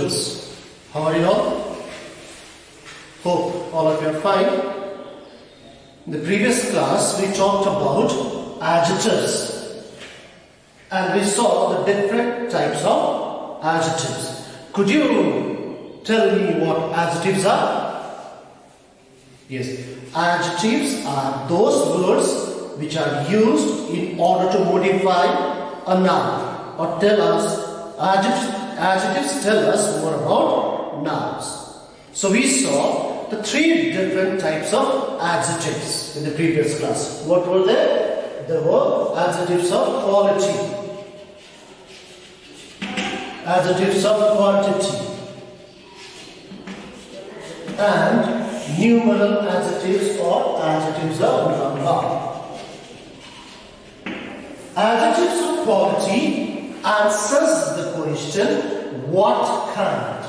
students. How are you all? Hope all of you are fine. In the previous class we talked about adjectives and we saw the different types of adjectives. Could you tell me what adjectives are? Yes, adjectives are those words which are used in order to modify a noun or tell us adjectives tell us more about nouns. So we saw the three different types of adjectives in the previous class. What were they? There were adjectives of quality, adjectives of quantity, and numeral adjectives or adjectives of number. Adjectives of quality answers the question, what kind?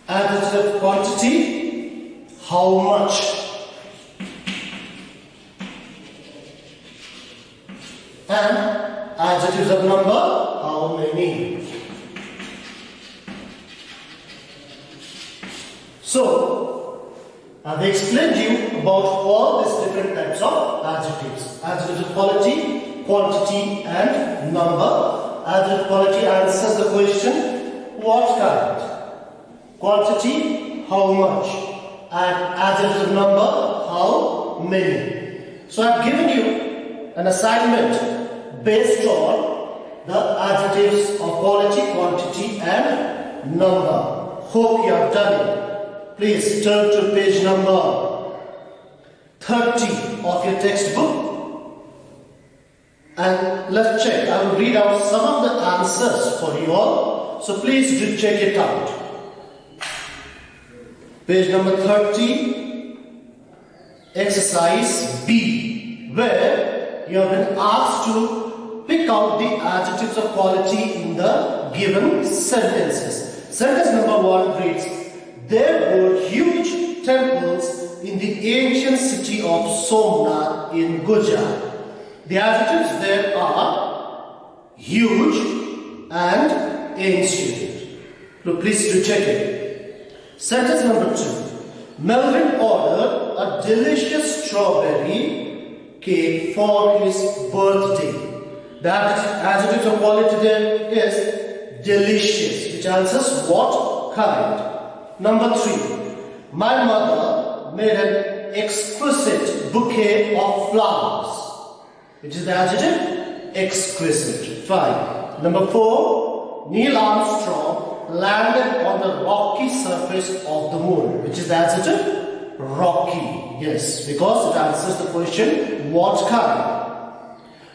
Adjective of quantity, how much? And adjectives of number, how many? So, I've explained you about all these different types of adjectives. Adjectives of quality, quantity and number. Adjective of quality answers the question, what kind? Quantity, how much? And adjectives of number, how many? So I've given you an assignment based on the adjectives of quality, quantity and number. Hope you have done it. Please turn to page number 30 of your textbook and let's check. I will read out some of the answers for you all. So please do check it out. Page number 30, exercise B, where you have been asked to pick out the adjectives of quality in the given sentences. Sentence number 1 reads, there were huge temples in the ancient city of Somnath in Gujarat. The adjectives there are huge and ancient. So please do check it. Sentence number 2. Melvin ordered a delicious strawberry cake for his birthday. The adjective of quality there is delicious, which answers what kind. Number 3. My mother made an exquisite bouquet of flowers, which is the adjective exquisite. Fine. Number 4. Neil Armstrong landed on the rocky surface of the moon, which is the adjective rocky. Yes, because it answers the question, what kind?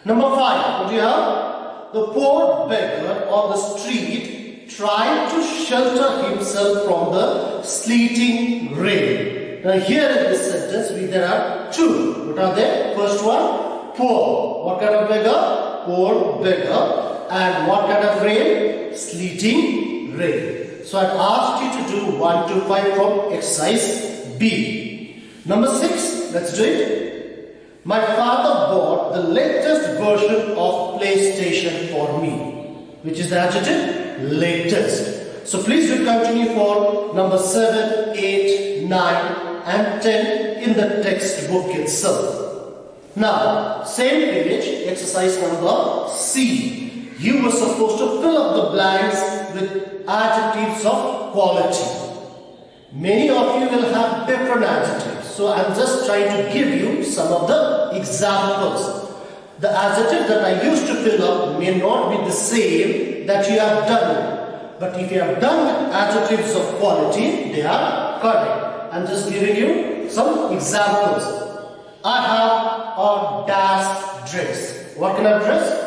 Number 5, what do you have? The poor beggar on the street tried to shelter himself from the sleeting rain. Now here in this sentence, there are two. What are they? First one, poor. What kind of beggar? Poor beggar. And what kind of rain? Sleeting rain. So I've asked you to do 1 to 5 from exercise B. Number 6, let's do it. My father bought the latest version of PlayStation for me, which is the adjective latest. So please do continue for number 7, 8, 9 and 10 in the textbook itself. Now, same page, exercise number C. You were supposed to fill up the blanks with adjectives of quality. Many of you will have different adjectives. So I'm just trying to give you some of the examples. The adjective that I used to fill up may not be the same that you have done. But if you have done adjectives of quality, they are correct. I'm just giving you some examples. I have a dash dress. What kind of dress?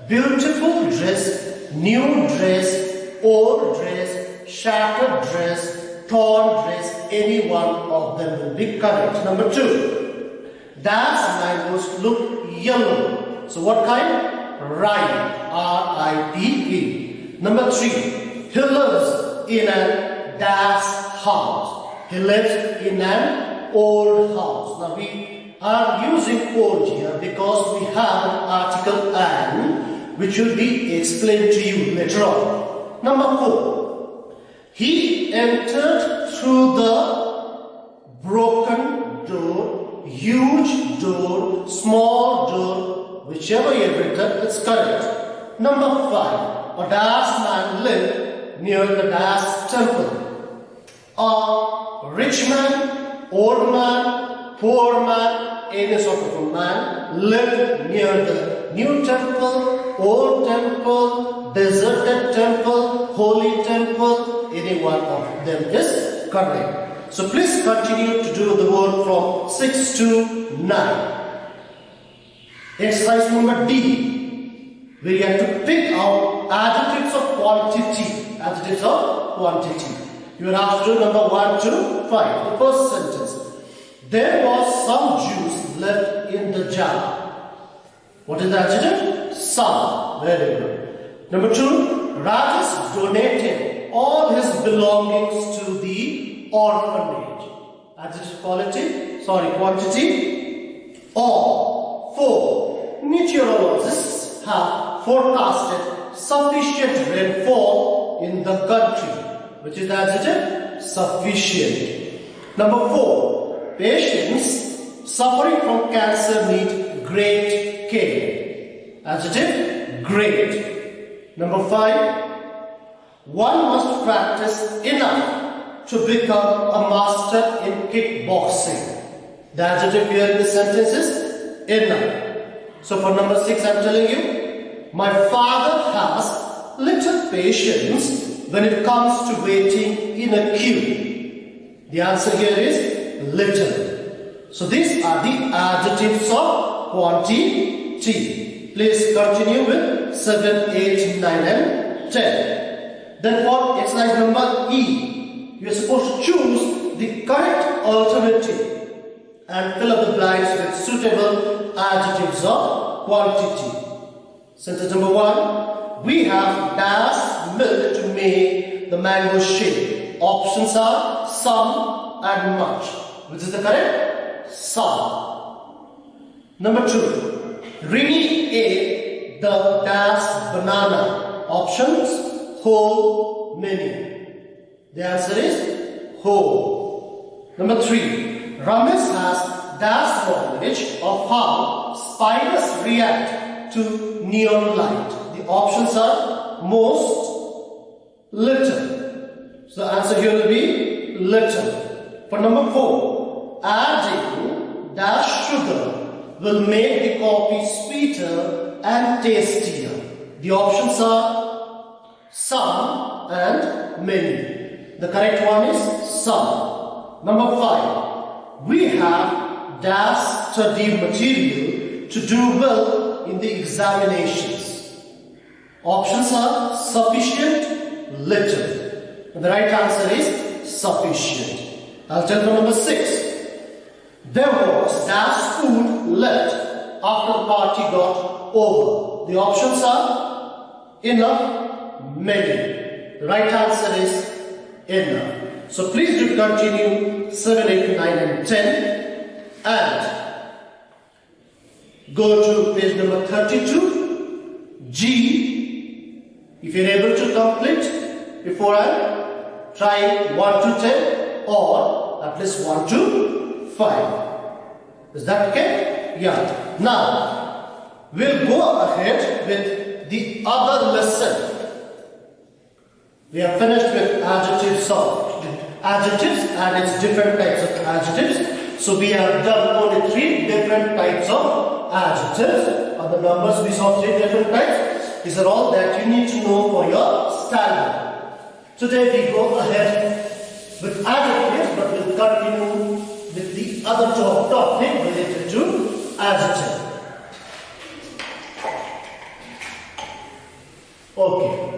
Beautiful dress, new dress, old dress, shattered dress, torn dress, any one of them will be correct. Number 2, dash mangoes look yellow. So what kind? Ripe, R-I-P-E. Number 3, he lives in a dash house. He lives in an old house. Now we are using or here because we have an article and, which will be explained to you later on. Number 4. He entered through the broken door, huge door, small door, whichever you have written, it's correct. Number 5. A dash man lived near the dash temple. A rich man, old man, poor man, any sort of a man lived near the new temple, old temple, deserted temple, holy temple. Any one of them is correct. So please continue to do the work from 6 to 9. Exercise number D. We have to pick out adjectives of quantity. Adjectives of quantity. You are asked to do number 1 to 5. The first sentence. There was some juice left in the jar. What is the adjective? Some. Very good. Number 2. Rajesh donated all his belongings to the orphanage. Adjective quantity. All. 4. Meteorologists have forecasted sufficient rainfall in the country. Which is the adjective? Sufficient. Number 4. Patients suffering from cancer need great care. Adjective? Great. Number 5. One must practice enough to become a master in kickboxing. The adjective here in this sentence is enough. So for number 6 I am telling you, my father has little patience when it comes to waiting in a queue. The answer here is little. So these are the adjectives of quantity. Please continue with 7, 8, 9 and 10. Then for exercise number E, you are supposed to choose the correct alternative and fill up the blanks with suitable adjectives of quantity. Sentence number 1. We have dash milk to make the mango shake. Options are some and much. Which is the correct? Some. Number 2. Rini ate the dash banana. Options whole, many. The answer is whole. Number 3. Ramesh has dash knowledge of how spiders react to neon light. The options are most, little. So the answer here will be little. For number 4, adding dash sugar will make the coffee sweeter and tastier. The options are some and many. The correct one is some. Number 5, we have dash study material to do well in the examinations. Options are sufficient, little. And the right answer is sufficient. I'll tell you number 6. There was dash food left after the party got over. The options are enough, many. The right answer is enough. So please do continue 7, 8, 9 and 10 and go to page number 32. G. If you are able to complete before I try 1 to 10 or at least 1 to 5. Is that okay? Yeah. Now, we'll go ahead with the other lesson. We are finished with adjectives and its different types of adjectives. So we have done only 3 different types of adjectives. On the numbers we saw 3 different types. These are all that you need to know for your standard. Today we go ahead with adjectives, but we'll continue with the other topic related to adjective. Okay.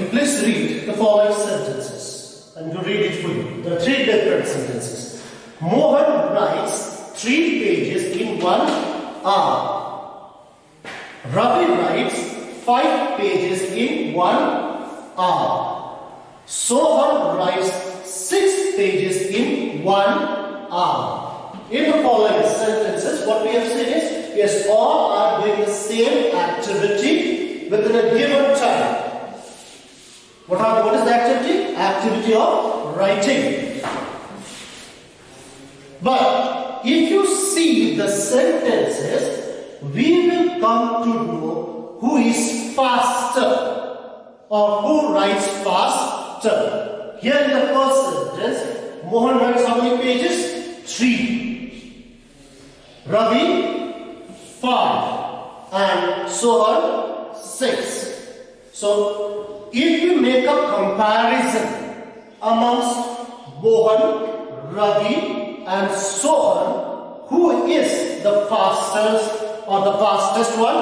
Okay, please read the following sentences. I'm going to read it for you. There are three different sentences. Mohan writes 3 pages in 1 hour. Ravi writes 5 pages in 1 hour. Sohan writes 6 pages in 1 hour. In the following sentences, what we have seen is, yes, all are doing the same activity within a given time. What is the activity? Activity of writing. But if you see the sentences, we will come to know who is faster or who writes faster. Here in the first sentence, Mohan writes how many pages? 3. Ravi 5 and Sohan 6. So if you make a comparison amongst Mohan, Ravi and Sohan, who is the fastest or the fastest one?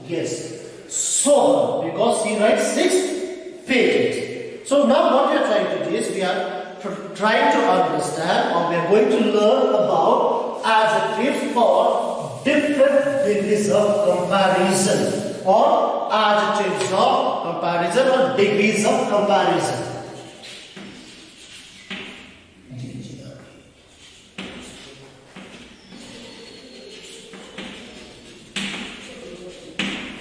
Yes, Sohan, because he writes 6 pages. So now what we are trying to do is we are trying to understand, or we are going to learn about adjectives for different degrees of comparison, or adjectives of comparison or degrees of comparison.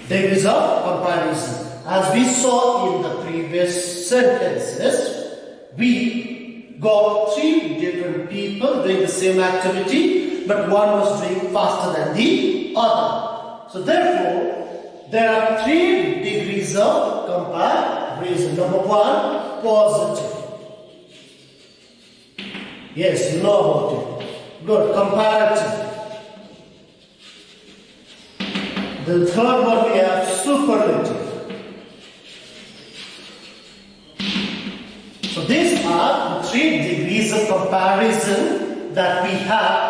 Degrees of comparison. As we saw in the previous sentences, we got 3 different people doing the same activity, but one was doing faster than the other. So therefore, there are 3 degrees of comparison. Number 1, positive. Yes, you know about it. Good. Comparative. The third one we have superlative. So these are the 3 degrees of comparison that we have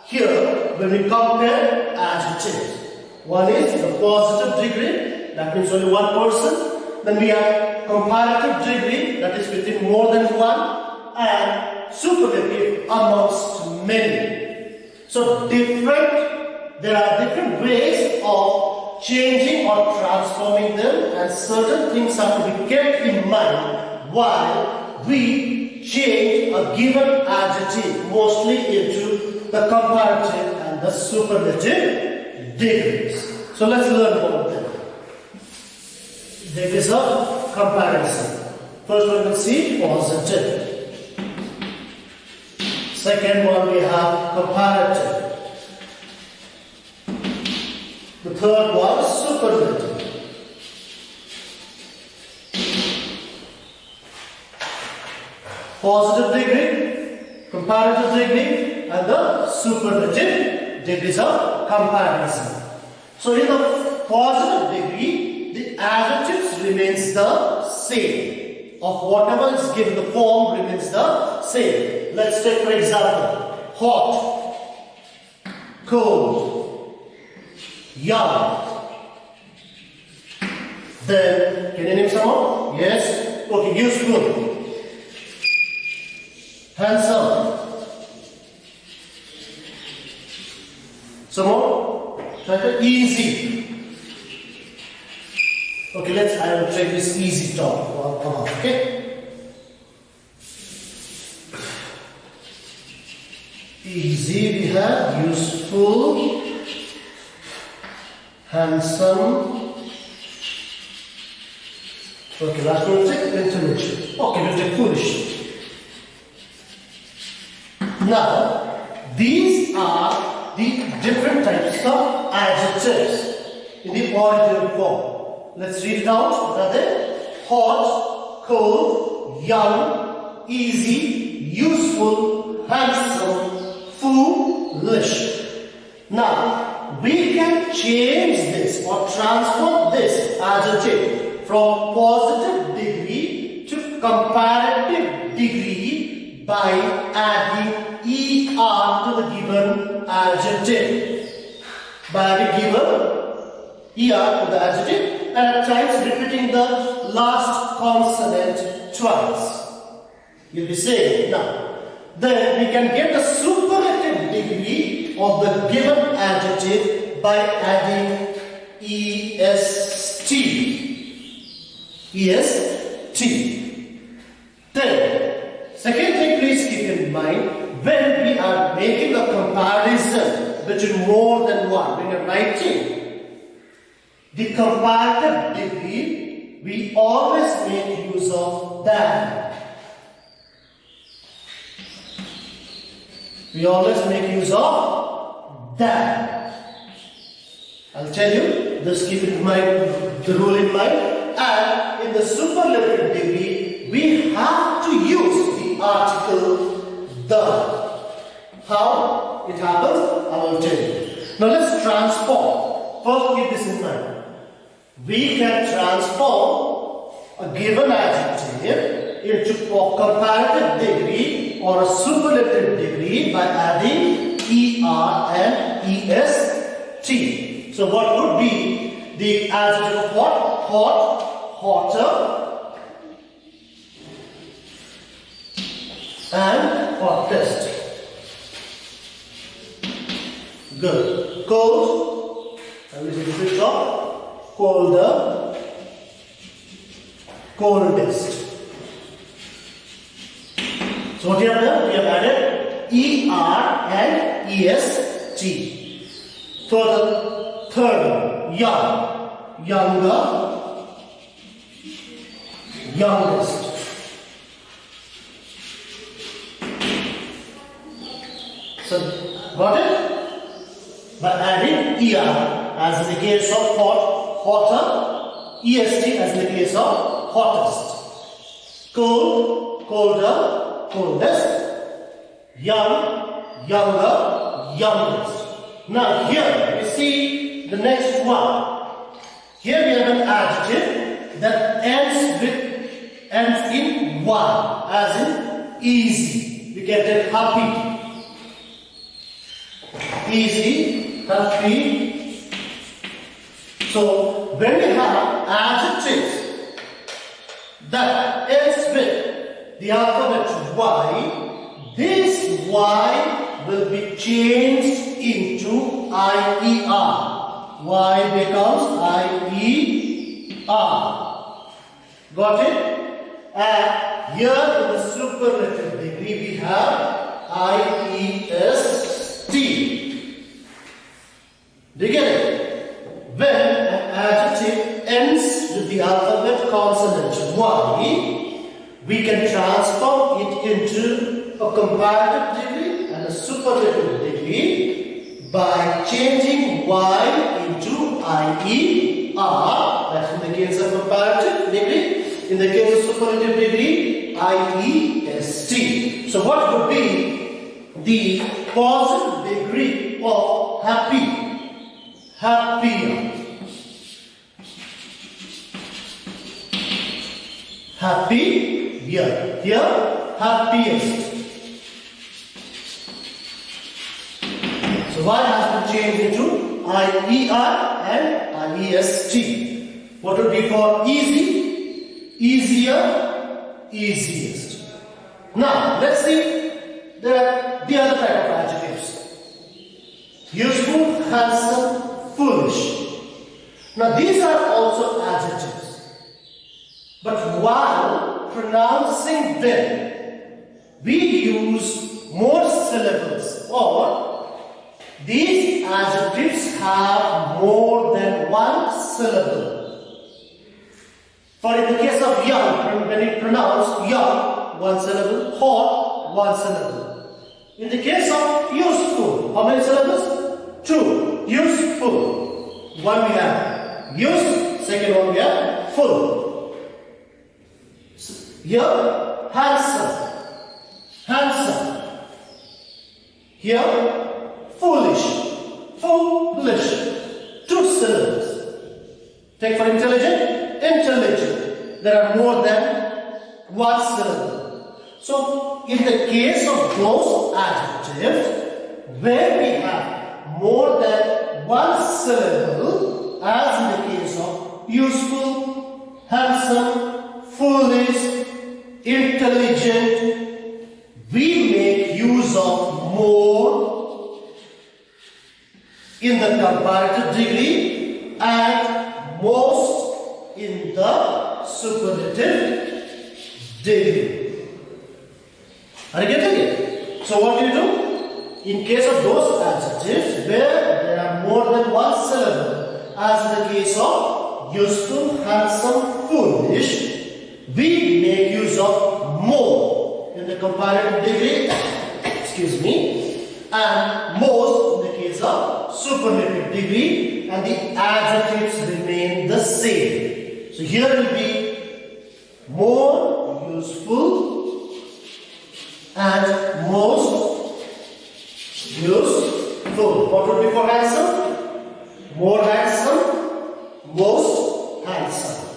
here when we compare adjectives. One is the positive degree, that means only one person. Then we have comparative degree, that is within more than one, and superlative amongst many. So there are different ways of changing or transforming them, and certain things have to be kept in mind while we change a given adjective, mostly into the comparative and the superlative degrees. So let's learn about them. Degrees of comparison. First one we'll see positive. Second one we have comparative. The third one superlative. Positive degree, comparative degree, and the superlative degrees of comparison. So in the positive degree, the adjectives remains the same. Of whatever is given, the form remains the same. Let's take for example, hot, cold, young. Then, can you name some more? Yes? Okay, useful. Handsome. Some more? Easy. Okay, I will take this easy top. Come on, okay? Easy, we have useful, handsome. Okay, last one we'll take intelligent. Okay, we'll take foolish. Now, these are the different types of adjectives in the ordinary form. Let's read it out. What are they? Hot, cold, young, easy, useful, handsome, foolish. Now, we can change this or transform this adjective from positive degree to comparative degree by adding ER to the given adjective. By adding given ER to the adjective, and at times repeating the last consonant twice. You'll be saying now. Then we can get the superlative degree of the given adjective by adding est. est. Then, second thing please keep in mind, when we are making a comparison between more than one, when you're writing the comparative degree, we always make use of than. We always make use of than. I'll tell you, just keep in mind the rule in mind. And in the superlative degree, we have to use the article the. How it happens, I will tell you. Now let's transform. First, keep this in mind. We can transform a given adjective into a comparative degree or a superlative degree by adding er and est. So what would be the adjective of what? Hot, hotter, and hottest. Good. Cold, I will repeat of colder, coldest. So what we have done? We have added er and est. For the third one, young, younger, youngest. So got it? By adding er as in the case of hot, hotter, est as in the case of hottest. Cold, colder, coldest. Young, younger, youngest. Now here we see the next one. Here we have an adjective that ends in y, as in easy. We get it happy. Easy, happy. So when we have adjectives that ends with the alphabet y, this y will be changed into IER. Y becomes IER. Got it? And here in the superlative degree we have IEST. Do you get it? When an adjective ends with the alphabet consonant Y, we can transform it into a comparative degree and a superlative degree by changing Y into IER. That's in the case of comparative degree. In the case of superlative degree, IEST. So what would be the positive degree of happy? Happier. Happy, here, happiest. So Y has been changed into IER and IEST. What would be for easy? Easier, easiest. Now, let's see the other type of adjectives. Useful, handsome, foolish. Now, these are also adjectives. But while pronouncing them, we use more syllables, or these adjectives have more than one syllable. For in the case of young, when you pronounce young, one syllable, hot, one syllable. In the case of useful, how many syllables? Two. Useful. One we have use, second one we have full. Here, handsome, handsome. Here, foolish, foolish. Two syllables. Take for intelligent, intelligent. There are more than one syllable. So, in the case of those adjectives where we have more than one syllable, as in the case of useful, handsome, foolish, intelligent. We make use of more in the comparative degree and most in the superlative degree. Are you getting it? So what do you do? In case of those adjectives where there are more than one syllable, as in the case of useful, handsome, foolish, we make use of more in the comparative degree, excuse me, and most in the case of superlative degree, and the adjectives remain the same. So here will be more useful and most useful. What would be for handsome? More handsome, most handsome.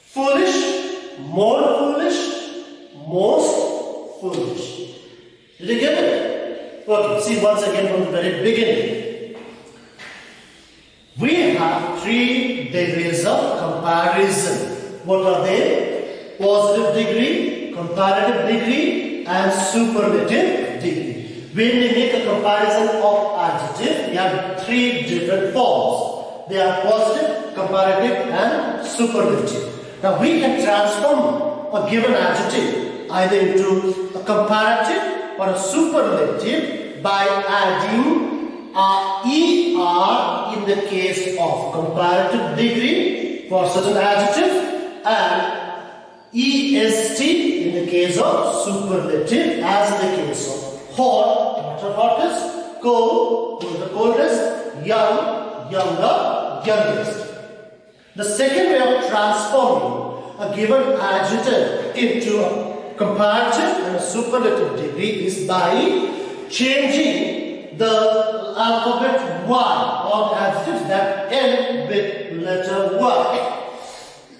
Foolish, more foolish, most foolish. Did you get it? Okay, see once again from the very beginning. We have three degrees of comparison. What are they? Positive degree, comparative degree, and superlative degree. When we make a comparison of adjective, we have three different forms. They are positive, comparative, and superlative. Now we can transform a given adjective either into a comparative or a superlative by adding ER in the case of comparative degree for certain adjectives and EST in the case of superlative, as in the case of hot, hotter, hottest, cold, colder, coldest, young, younger, youngest. The second way of transforming a given adjective into a comparative and a superlative degree is by changing the alphabet Y or adjectives that end with letter Y.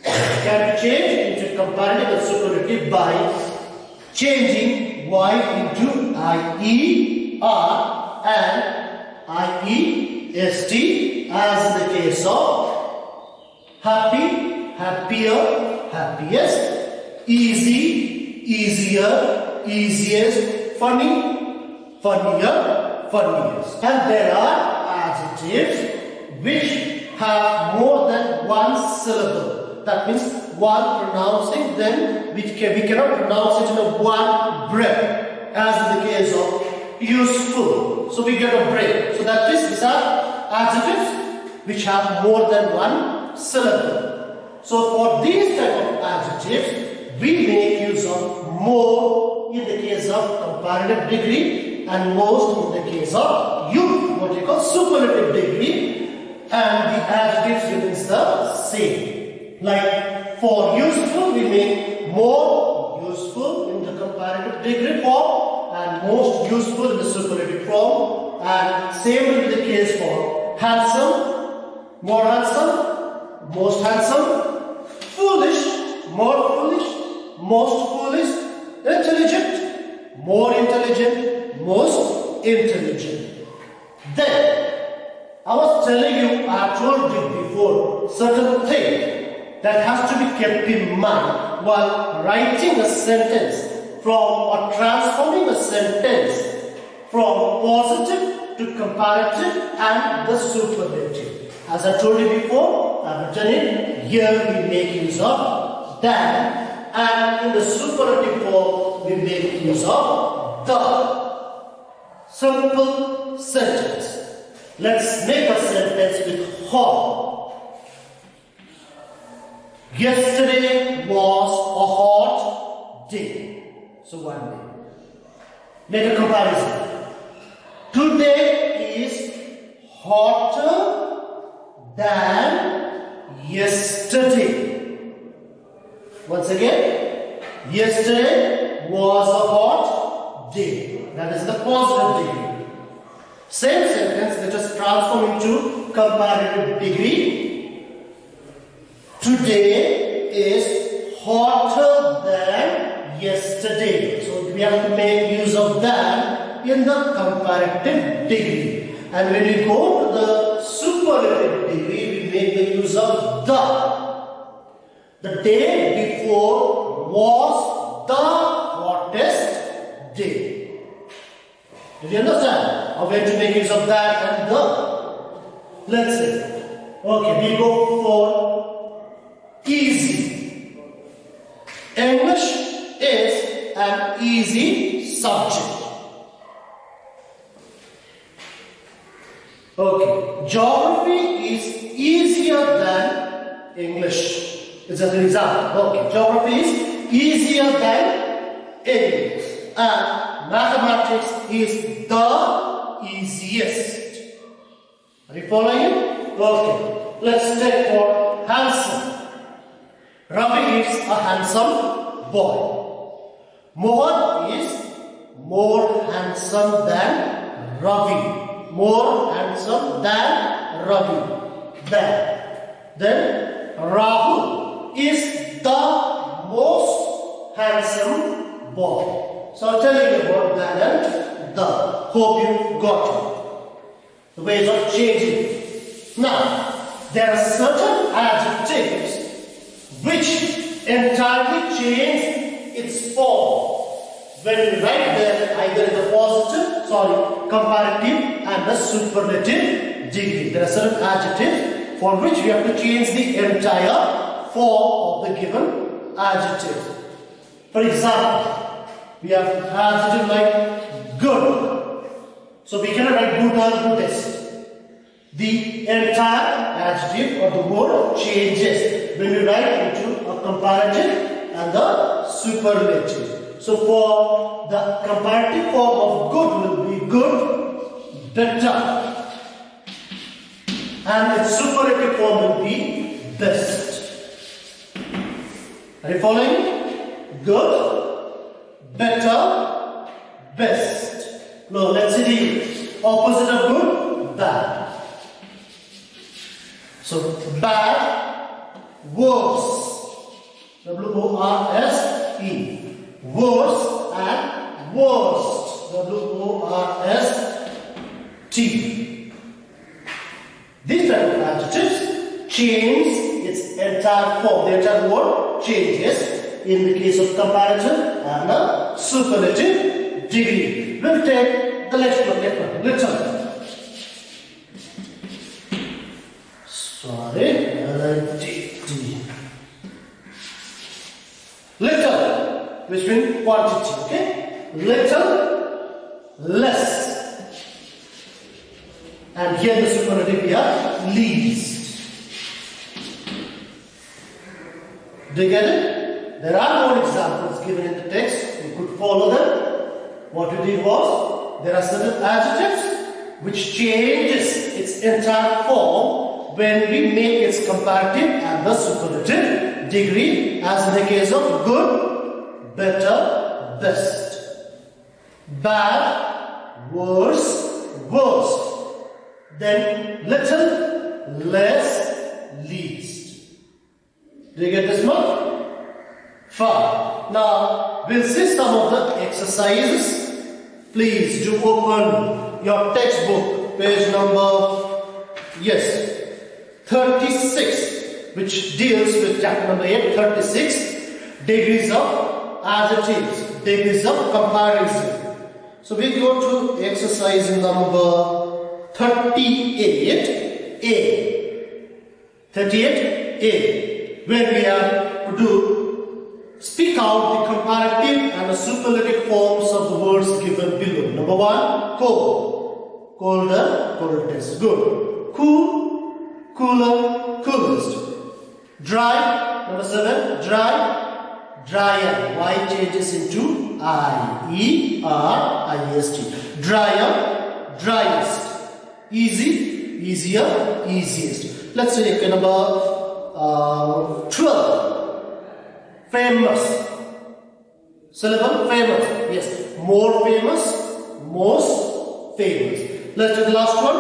Can be changed into comparative and superlative by changing Y into IER and IEST, as in the case of happy, happier, happiest, easy, easier, easiest, funny, funnier, funniest. And there are adjectives which have more than one syllable. That means one pronouncing them, we cannot pronounce it in a one breath, as in the case of useful. So we get a break. So that is, these are adjectives which have more than one syllable. So for these type of adjectives, we make use of more in the case of comparative degree and most in the case of what you call superlative degree, and the adjectives remains the same. Like for useful, we make more useful in the comparative degree form and most useful in the superlative form, and same will be the case for handsome, more handsome, most handsome, foolish, more foolish, most foolish, intelligent, more intelligent, most intelligent. Then I was telling you, I told you before, certain thing that has to be kept in mind while writing a sentence or transforming a sentence from positive to comparative and the superlative. As I told you before, I have written it. Here we make use of than, and in the superlative form we make use of the. Simple sentence. Let's make a sentence with hot. Yesterday was a hot day. So one day. Make a comparison. Today is hotter than yesterday. Once again, yesterday was a hot day. That is the positive degree. Same sentence, let us transform into comparative degree. Today is hotter than yesterday. So we have to make use of that in the comparative degree. And when we go to the superlative degree, we make the use of the. The day before was the hottest day. Did you understand? How we have to make use of that and the? Let's see. Okay, we go for easy. English is an easy subject. Okay, geography is easier than English. It's an example. Okay, geography is easier than English. And mathematics is the easiest. Are you following? Okay, let's take for handsome. Ravi is a handsome boy. Mohan is more handsome than Ravi. More handsome than Ravi. Then Rahul is the most handsome boy. So I'll tell you about that and the. Hope you got it. The ways of changing. Now, there are certain adjectives which entirely change its form. When you write them either in the comparative and the superlative degree. There are certain adjectives for which we have to change the entire form of the given adjective. For example, we have adjective like good. So we cannot write good or goodest. The entire adjective or the word changes when you write into a comparative and the superlative. So for the comparative form of good will be good, better. And its superlative form will be best. Are you following? Good, better, best. Now let's see the opposite of good, bad. So bad, worse. W-O-R-S-E. Worse and worst. W-O-R-S-T. These type of adjectives change its entire form. The entire word changes in the case of comparative and the superlative degree. We'll take the next one. Little. Little, which means quantity, okay? Little, less. And here the superlative we have least. Do you get it? There are more examples given in the text. You could follow them. What we did was, there are certain adjectives which changes its entire form when we make its comparative and the superlative degree, as in the case of good, better, best. Bad, worse, worst. Then little, less, least. Do you get this one? Fine. Now we'll see some of the exercises. Please do open your textbook, page number 36, which deals with chapter number 8, 36, degrees of adjectives, degrees of comparison. So we go to exercise number 38A. 38A, where we are to speak out the comparative and the superlative forms of the words given below. Number 1, cold. Colder, coldest. Good. Cool, cooler, coolest. Dry. Number 7, dry, drier. Y changes into I. E-R-I-S-T. Drier, driest. Easy, easier, easiest. Let's take number 12. Famous. Syllable, famous. Yes. More famous, most famous. Let's do the last one.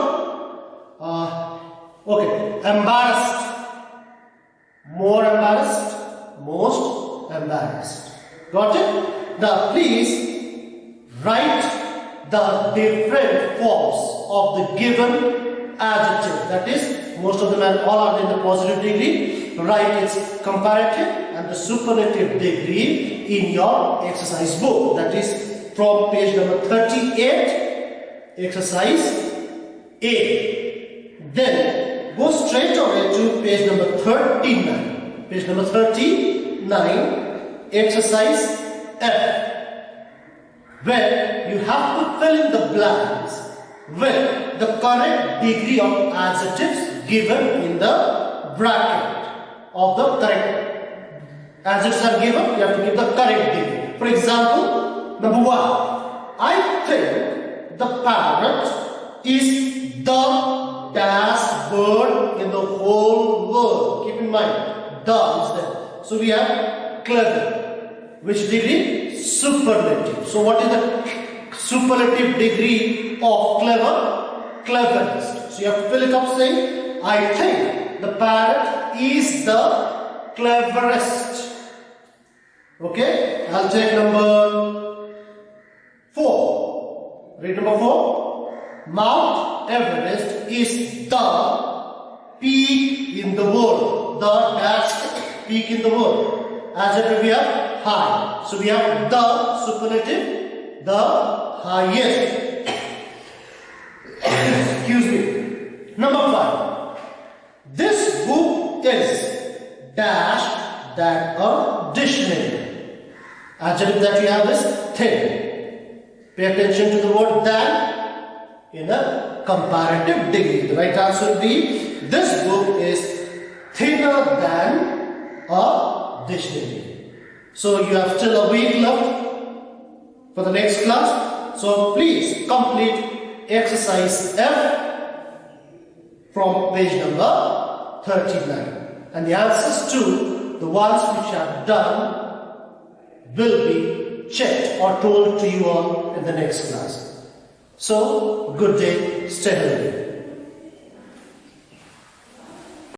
Okay. Embarrassed. More embarrassed, most embarrassed. Got it? Now please write the different forms of the given adjective. That is, most of them all are in the positive degree. Write its comparative and the superlative degree in your exercise book. That is from page number 38, exercise A. Then go straight away to page number 39. Page number 39, exercise F, where you have to fill in the blanks with the correct degree of adjectives given in the bracket of the correct adjectives are given. You have to give the correct degree. For example, number 1, I think the parrot is the dash bird in the whole world. Keep in mind, the is there. So we have clever. Which degree? Superlative. So what is the superlative degree of clever? Cleverness. So you have to fill it up saying, I think the parrot is the cleverest. Okay? I'll take number 4. Read number 4. Mount Everest is the peak in the world. The dash peak in the world. Adjective we have high. So we have the superlative, the highest. Excuse me. Number 5. This book is dash than a dictionary. Adjective that you have is thin. Pay attention to the word than in a comparative degree. The right answer would be, this book is thinner than a dictionary. So you have still a week left for the next class. So please complete exercise F from page number 39. And the answers to the ones which are done will be checked or told to you all in the next class. So, good day, stay healthy.